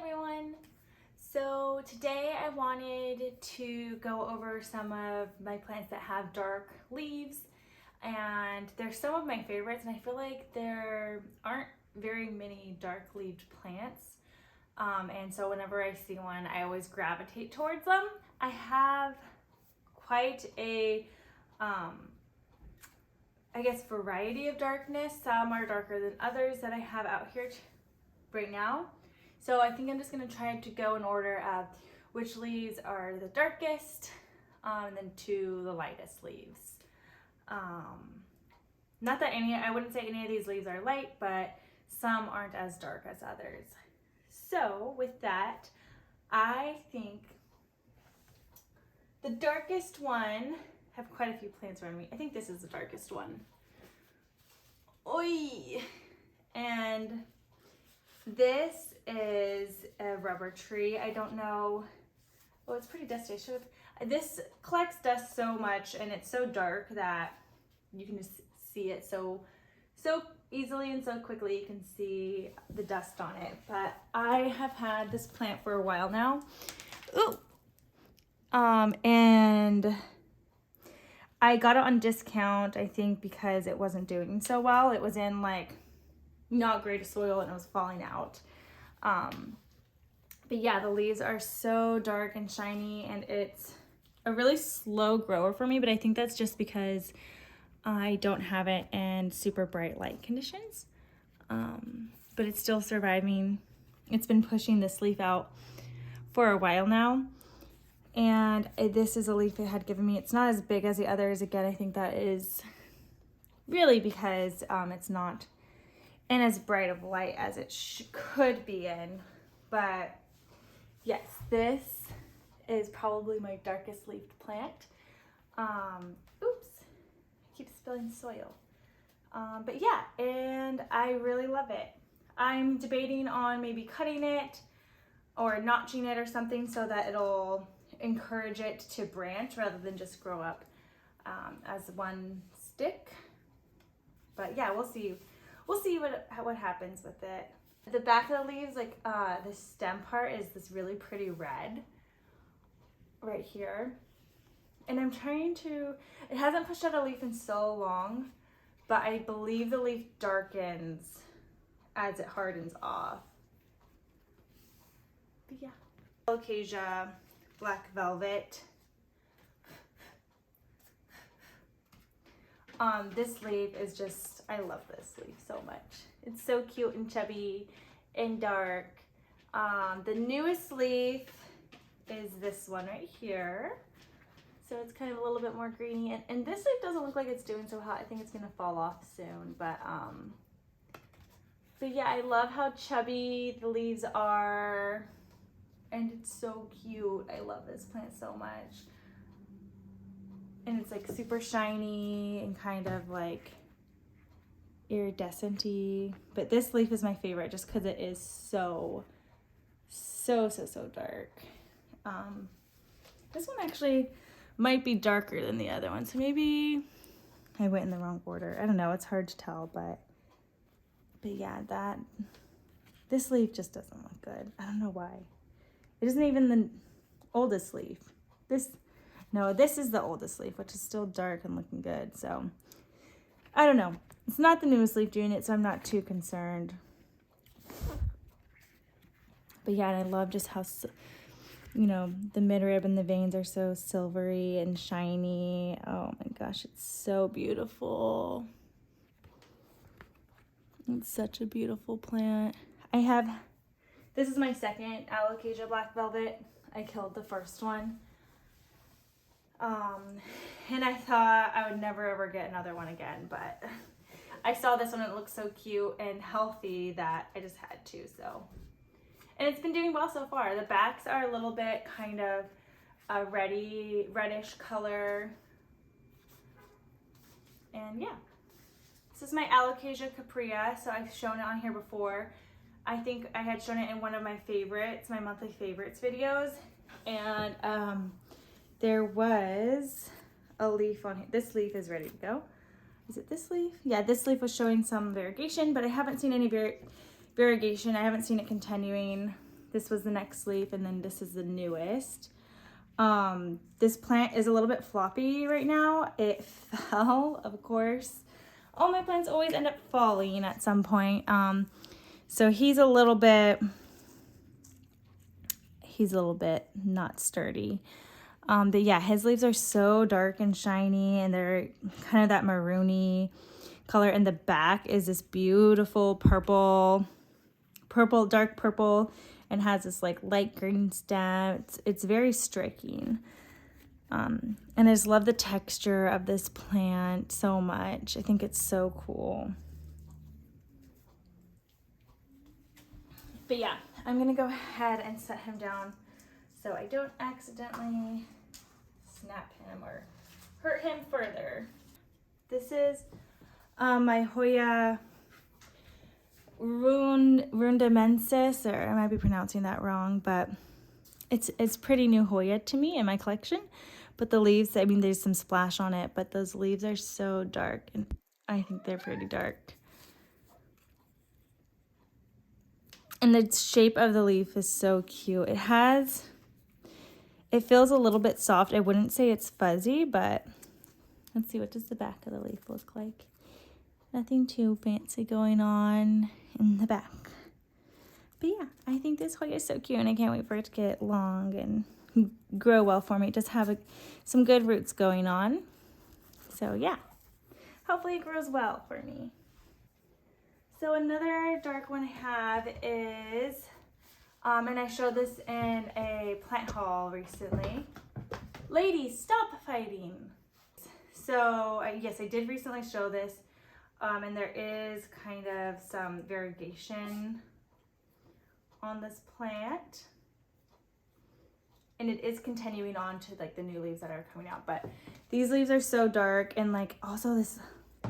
everyone. So today I wanted to go over some of my plants that have dark leaves, and they're some of my favorites, and I feel like there aren't very many dark leaved plants, and so whenever I see one I always gravitate towards them. I have quite a I guess variety of darkness. Some are darker than others that I have out here right now. So I think I'm just going to try to go in order of which leaves are the darkest, and then to the lightest leaves. Not that I wouldn't say any of these leaves are light, but some aren't as dark as others. So with that, I think the darkest one, I have quite a few plants around me. I think this is the darkest one. Oi! And this is a rubber tree. I don't know. Oh, it's pretty dusty. This collects dust so much, and it's so dark that you can just see it so easily and so quickly. You can see the dust on it. But I have had this plant for a while now. Ooh. And I got it on discount, I think, because it wasn't doing so well. It was in like not great soil and it was falling out. But yeah, the leaves are so dark and shiny, and it's a really slow grower for me, but I think that's just because I don't have it in super bright light conditions. But it's still surviving. It's been pushing this leaf out for a while now. And this is a leaf it had given me. It's not as big as the others. Again, I think that is really because it's not in as bright of light as it could be in. But yes, this is probably my darkest leafed plant. Oops, I keep spilling soil. But yeah, and I really love it. I'm debating on maybe cutting it or notching it or something so that it'll encourage it to branch rather than just grow up as one stick. But yeah, we'll see what happens with it. The back of the leaves, like the stem part, is this really pretty red right here, and I'm trying to, it hasn't pushed out a leaf in so long, but I believe the leaf darkens as it hardens off. But yeah, Alocasia Black Velvet. This leaf is just, I love this leaf so much. It's so cute and chubby and dark. The newest leaf is this one right here. So it's kind of a little bit more greeny, and this leaf doesn't look like it's doing so hot. I think it's gonna fall off soon, but yeah, I love how chubby the leaves are. And it's so cute. I love this plant so much. And it's like super shiny and kind of like iridescent-y. But this leaf is my favorite just because it is so dark. This one actually might be darker than the other one. So maybe I went in the wrong order. I don't know. It's hard to tell, but yeah, this leaf just doesn't look good. I don't know why. It isn't even the oldest leaf. This is the oldest leaf, which is still dark and looking good. So I don't know. It's not the newest leaf doing it, so I'm not too concerned. But yeah, and I love just how, you know, the midrib and the veins are so silvery and shiny. Oh my gosh, it's so beautiful. It's such a beautiful plant. This is my second Alocasia Black Velvet. I killed the first one. And I thought I would never ever get another one again, but I saw this one and it looked so cute and healthy that I just had to, so. And it's been doing well so far. The backs are a little bit kind of a reddish color. And yeah. This is my Alocasia Cuprea, so I've shown it on here before. I think I had shown it in one of my favorites, my monthly favorites videos. And there was a leaf on here. This leaf is ready to go. Is it this leaf? Yeah, this leaf was showing some variegation, but I haven't seen any variegation. I haven't seen it continuing This was the next leaf, and then this is the newest. This plant is a little bit floppy right now. It fell, of course. All my plants always end up falling at some point. So he's a little bit not sturdy. But yeah, his leaves are so dark and shiny, and they're kind of that maroony color. And the back is this beautiful purple, dark purple, and has this like light green stem. It's very striking. And I just love the texture of this plant so much. I think it's so cool. But yeah, I'm gonna go ahead and set him down so I don't accidentally snap him or hurt him further. This is my Hoya Rundumensis, or I might be pronouncing that wrong, but it's pretty new Hoya to me in my collection. But the leaves, I mean, there's some splash on it, but those leaves are so dark, and I think they're pretty dark. And the shape of the leaf is so cute. It feels a little bit soft. I wouldn't say it's fuzzy, but let's see, what does the back of the leaf look like? Nothing too fancy going on in the back. But yeah, I think this Hoya is so cute, and I can't wait for it to get long and grow well for me. It does have some good roots going on. So yeah, hopefully it grows well for me. So another dark one I have is, and I showed this in a plant haul recently. Ladies, stop fighting. So yes, I did recently show this, and there is kind of some variegation on this plant. And it is continuing on to like the new leaves that are coming out, but these leaves are so dark, and like also this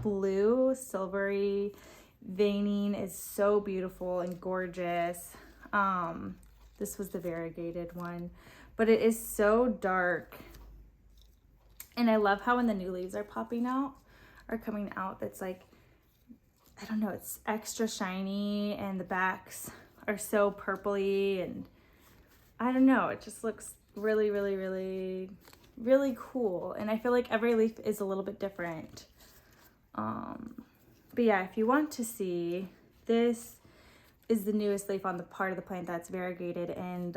blue silvery veining is so beautiful and gorgeous. This was the variegated one, but it is so dark, and I love how when the new leaves are coming out, that's like, I don't know, it's extra shiny, and the backs are so purpley, and I don't know, it just looks really, really, really, really cool. And I feel like every leaf is a little bit different. But yeah, if you want to see, this is the newest leaf on the part of the plant that's variegated, and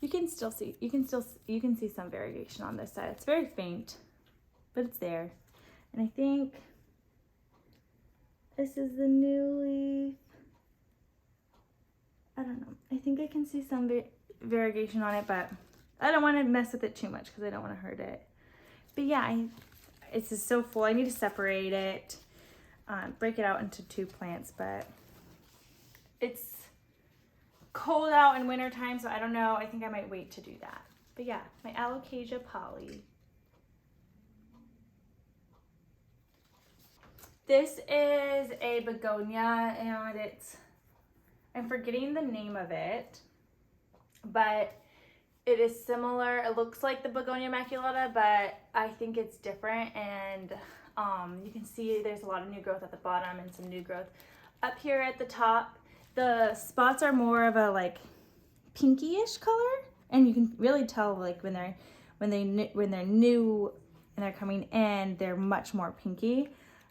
you can see some variegation on this side. It's very faint, but it's there. And I think this is the new leaf. I don't know. I think I can see some variegation on it, but I don't want to mess with it too much because I don't want to hurt it. But yeah, it's just so full. I need to separate it, break it out into two plants, but it's cold out in winter time, so I don't know. I think I might wait to do that. But yeah, my Alocasia poly. This is a begonia, and I'm forgetting the name of it, but it is similar. It looks like the Begonia maculata, but I think it's different. And you can see there's a lot of new growth at the bottom and some new growth up here at the top. The spots are more of a like pinky-ish color, and you can really tell like when they're new and they're coming in, they're much more pinky,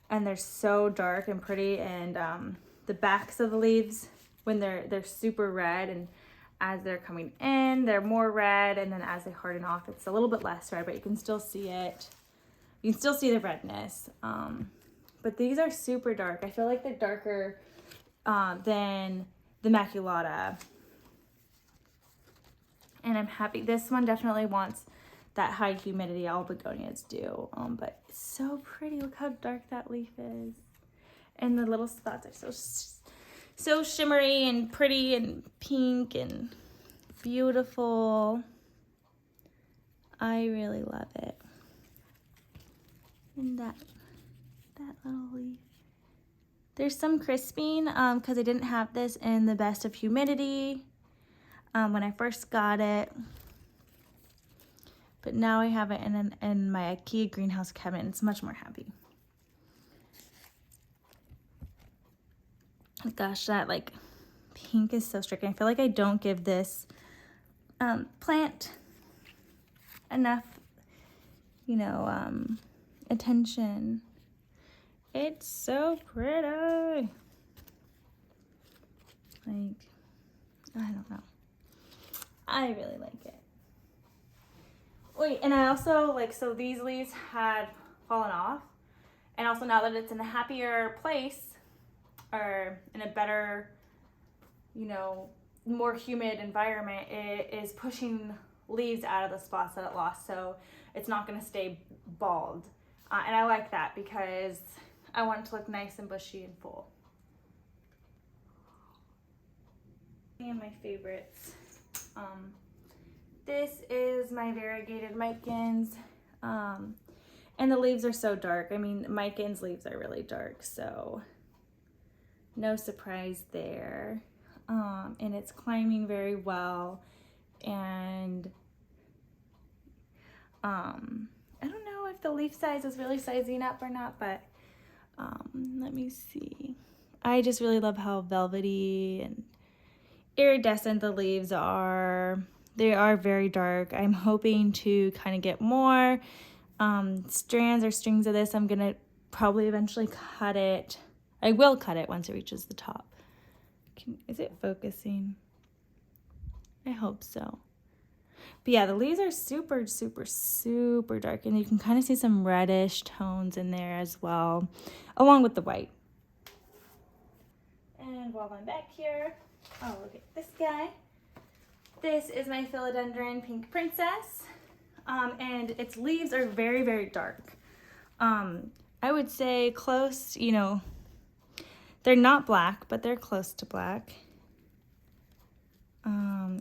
and they're so dark and pretty. And the backs of the leaves, when they're super red, and as they're coming in, they're more red, and then as they harden off, it's a little bit less red, but you can still see it. You can still see the redness. But these are super dark. I feel like they're darker than the maculata. And I'm happy. This one definitely wants that high humidity. All begonias do. But it's so pretty. Look how dark that leaf is. And the little spots are so shimmery and pretty and pink and beautiful. I really love it. And that little leaf. There's some crisping because I didn't have this in the best of humidity when I first got it. But now I have it in my IKEA greenhouse cabinet, and it's much more happy. Gosh, that like pink is so striking. I feel like I don't give this plant enough, you know, attention. It's so pretty. Like, I don't know. I really like it. Wait, and I also, like, so these leaves had fallen off. And also now that it's in a happier place, or in a better, you know, more humid environment, it is pushing leaves out of the spots that it lost. So it's not going to stay bald. And I like that because I want it to look nice and bushy and full. And my favorites. This is my Variegated Micans. And the leaves are so dark. I mean, Micans leaves are really dark, so no surprise there. And it's climbing very well. And I don't know if the leaf size is really sizing up or not, but let me see. I just really love how velvety and iridescent the leaves are. They are very dark. I'm hoping to kind of get more strands or strings of this. I'm gonna probably eventually cut it. I will cut it once it reaches the top. Is it focusing? I hope so. But yeah, the leaves are super, super, super dark, and you can kind of see some reddish tones in there as well, along with the white. And while I'm back here, oh, look at this guy. This is my Philodendron Pink Princess, and its leaves are very, very dark. I would say close, you know, they're not black, but they're close to black.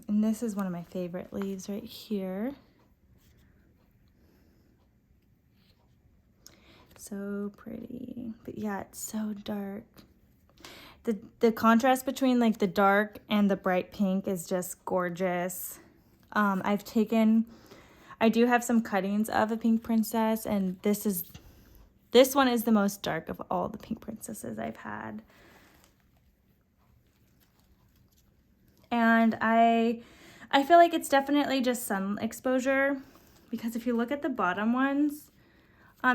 And this is one of my favorite leaves right here. So pretty, but yeah, it's so dark. The contrast between like the dark and the bright pink is just gorgeous. I do have some cuttings of a Pink Princess, and this one is the most dark of all the Pink Princesses I've had. And I feel like it's definitely just sun exposure, because if you look at the bottom ones,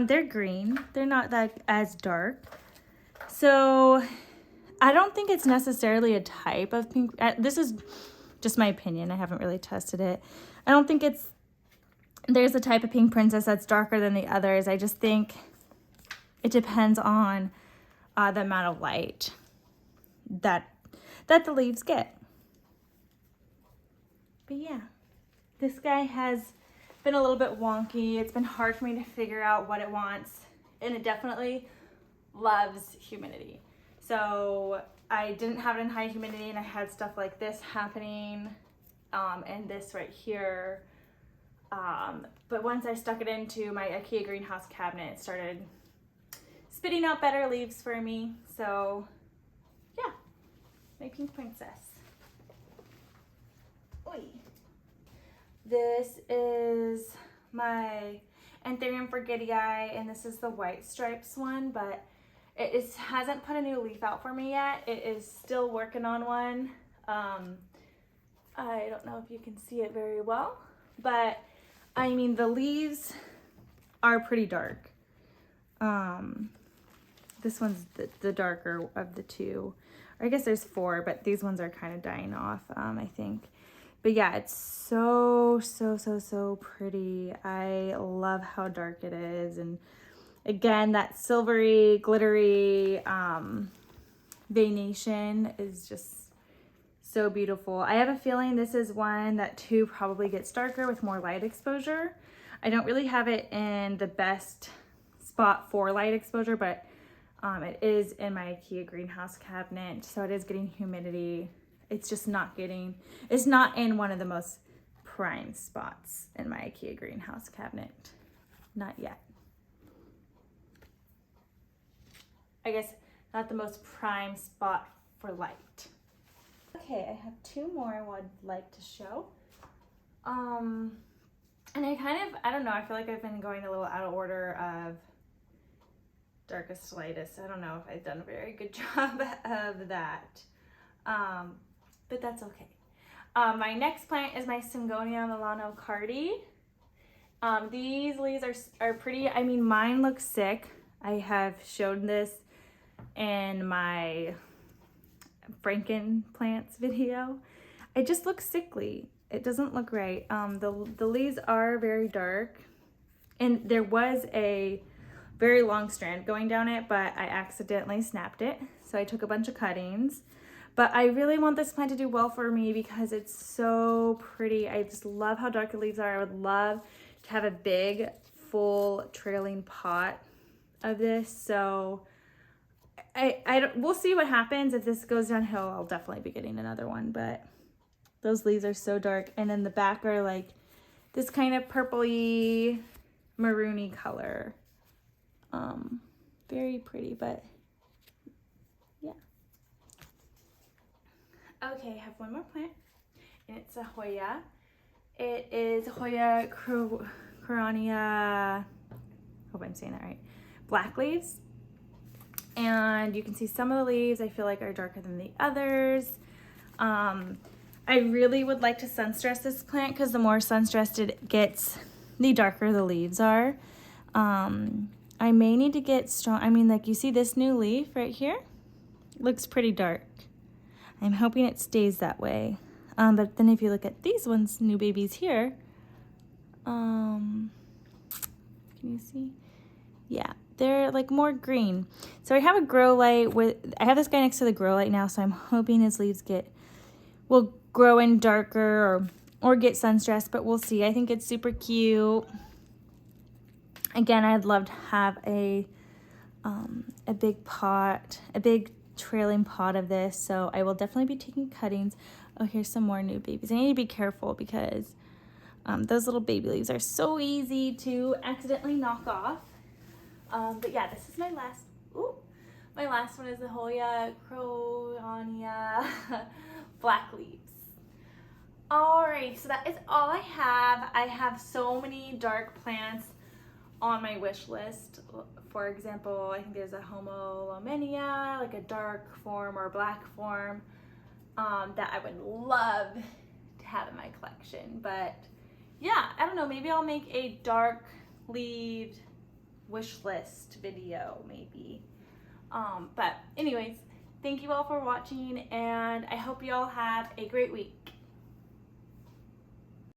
they're green. They're not that as dark. So I don't think it's necessarily a type of pink. This is just my opinion. I haven't really tested it. I don't think there's a type of Pink Princess that's darker than the others. I just think it depends on the amount of light that the leaves get. But yeah, this guy has been a little bit wonky. It's been hard for me to figure out what it wants, and it definitely loves humidity. So I didn't have it in high humidity, and I had stuff like this happening, and this right here. But once I stuck it into my IKEA greenhouse cabinet, it started spitting out better leaves for me. So yeah, my Pink Princess. Oy. This is my Anthurium Forgetii, and this is the white stripes one, but it hasn't put a new leaf out for me yet. It is still working on one. I don't know if you can see it very well, but I mean, the leaves are pretty dark. This one's the darker of the two. Or I guess there's four, but these ones are kind of dying off, I think. But yeah, it's so, so, so, so pretty. I love how dark it is. And again, that silvery, glittery veination is just so beautiful. I have a feeling this is one that too probably gets darker with more light exposure. I don't really have it in the best spot for light exposure, but it is in my IKEA greenhouse cabinet, so it is getting humidity. It's just it's not in one of the most prime spots in my IKEA greenhouse cabinet. Not yet. I guess not the most prime spot for light. Okay, I have two more I would like to show. And I don't know, I feel like I've been going a little out of order of darkest to lightest. I don't know if I've done a very good job of that. but that's okay. My next plant is my Syngonium Illano Carti. These leaves are pretty. I mean, mine looks sick. I have showed this in my Franken plants video. It just looks sickly. It doesn't look right. The leaves are very dark, and there was a very long strand going down it, but I accidentally snapped it. So I took a bunch of cuttings. But I really want this plant to do well for me because it's so pretty. I just love how dark the leaves are. I would love to have a big, full trailing pot of this. So we'll see what happens. If this goes downhill, I'll definitely be getting another one. But those leaves are so dark. And then the back are like this kind of purpley, maroony color. Very pretty, but yeah. Okay, I have one more plant, and it's a Hoya. It is Hoya Khroniana, hope I'm saying that right, black leaves. And you can see some of the leaves I feel like are darker than the others. I really would like to sun stress this plant because the more sun stressed it gets, the darker the leaves are. I may need to get strong. I mean, like you see this new leaf right here? Looks pretty dark. I'm hoping it stays that way. But then if you look at these ones, new babies here, can you see? Yeah, they're like more green. So I have a grow light I have this guy next to the grow light now, so I'm hoping his leaves will grow in darker or get sun stressed, but we'll see. I think it's super cute. Again, I'd love to have a big pot, a big trailing pot of this, so I will definitely be taking cuttings. Oh, here's some more new babies. I need to be careful because those little baby leaves are so easy to accidentally knock off. But yeah, this is my last. Ooh, my last one is the Hoya Khroniana black leaves. Alright, so that is all I have. I have so many dark plants on my wish list. For example, I think there's a Homolomenia, like a dark form or black form, that I would love to have in my collection. But yeah, I don't know, maybe I'll make a dark leaved wish list video maybe. But anyways, thank you all for watching, and I hope you all have a great week.